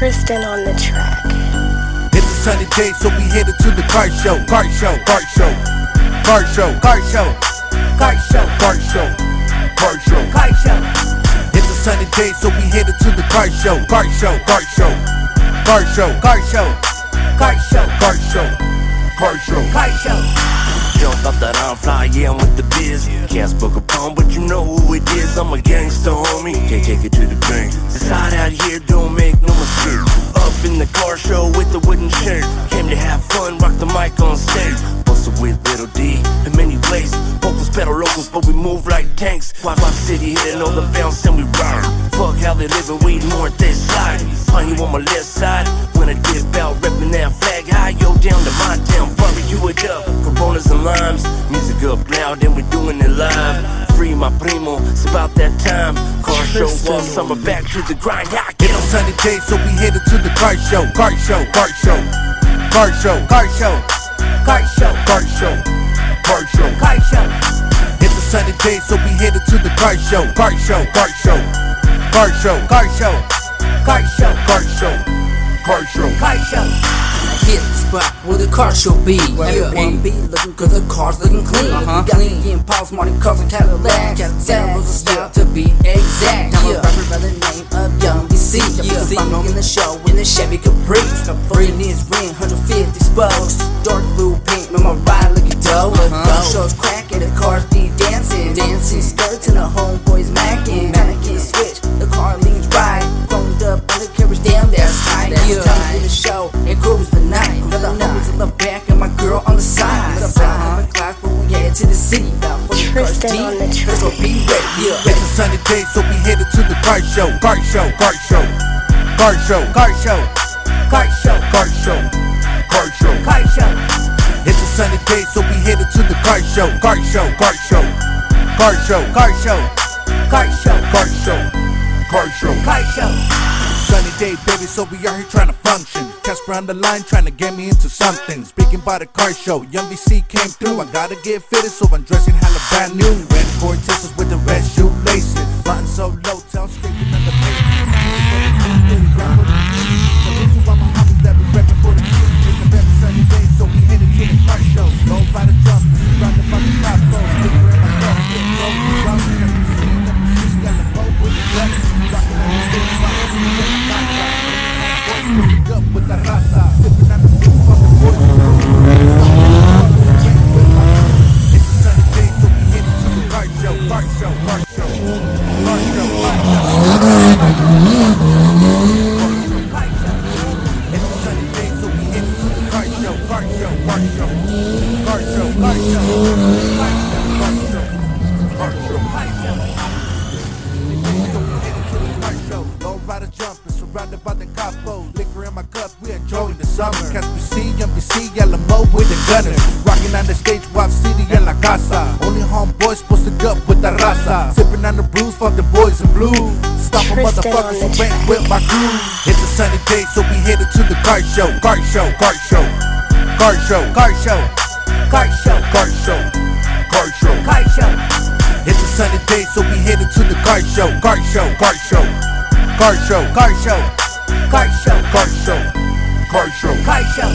Tristan on the track. It's a sunny day, so we headed to the car show. Car show, car show, car show, car show, car show, car show, car show, car show. It's a sunny day, so we headed to the car show. Car show, car show, car show, car show, car show, car show, car show, car show. Jump off that I'm fly, yeah, I'm with the biz. Casper, Capone, but you know who it is. I'm a gangster, homie. Can't take it to the bank. It's hot out here, don't make no mistake. Up in the car show with the wooden shirt. Came to have fun, rock the mic on stage. Busted with little D in many ways. Vocals, pedal locals, but we move like tanks. Wop City hitting all the bounce and we ride. Fuck how they living, we more they slide. Honey on my left side. When I dip out, reppin' that flag high. Yo, down to my town, barbecue it up. Coronas and limes, music up loud, and we're doing it live. Free my primo, it's about that time. Car show, all summer, back to the grind. Yeah, it's a sunny day, so we headed to the car show. Car show, car show, car show, car show, car show, car show, car show, car show. It's a sunny day, so we headed to the car show. Car show, car show, car show, car show, car show, car show, car show, car show. Hit the spot where the car show be. Everyone be looking cause the car's looking clean. We got the Gimbal, Smarty cars and Cadillac. Sound was a style to be exact. I'm a rapper by the name of Young BC. Find me in the show in the Chevy Caprice. 40-inch ring, 150 spokes. Dark blue paint, with my ride looking dope. Shows cracking, the cars be dancing. Dancing skirts and the homeboys macking. Mannequin switch, the car leans right. Phoned up on the carriage, damn that's tight. It's time to the show and cruise the night. Got the homies in the back and my girl on the side. It's about 7 o'clock when we head to the city. Tristan on the track. So be ready. It's a sunny day, so we headed to the car show. Car show, car show, car show, car show, car show, car show, car show, car show. It's a sunny day, so we headed to the car show. Car show, car show, car show, car show, car show, car show, car show, car show. Sunny day, baby, so we are here trying to function. Casper on the line, trying to get me into something. Speaking about a car show, Young VC came through. I gotta get fitted, so I'm dressing hella brand new. Red Cortezes with the red shoelaces. Riding so low, tail scraping on the pavement. To all my homies that be reppin' for the kids. It's a very sunny day, so we headed to the car show. Roll by the drum, surrounded by the Capone. Liquor in my cup, getting low, drunk. Got the boat with the guns, rockin' on the stage, up with the raza, sipping on the roof of the boys. It's a sunny day, so we headed to the car show, car show, car show, car show, car show. It's a sunny day, so we headed to the car show, car show, car show, car show, car show, car show, car show, car show. So we headed to the car show, low rider jumping, surrounded by the Capone. Liquor in my cup, we enjoying the summer. Casper C, MBC, Alamo with the gunners. Rocking on the stage, Wap City and La Casa. Only homeboys posted up with the raza. Sipping on the brews, fuck the boys in blue. Stop a motherfuckers who ran with my crew. It's a sunny day, so we headed to the car show. Car show, car show, car show, car show, car show, car show, car show, car show. It's a sunny day, so we headed to the car show. Car show, car show, car show, car show, car show, car show, car show, car show.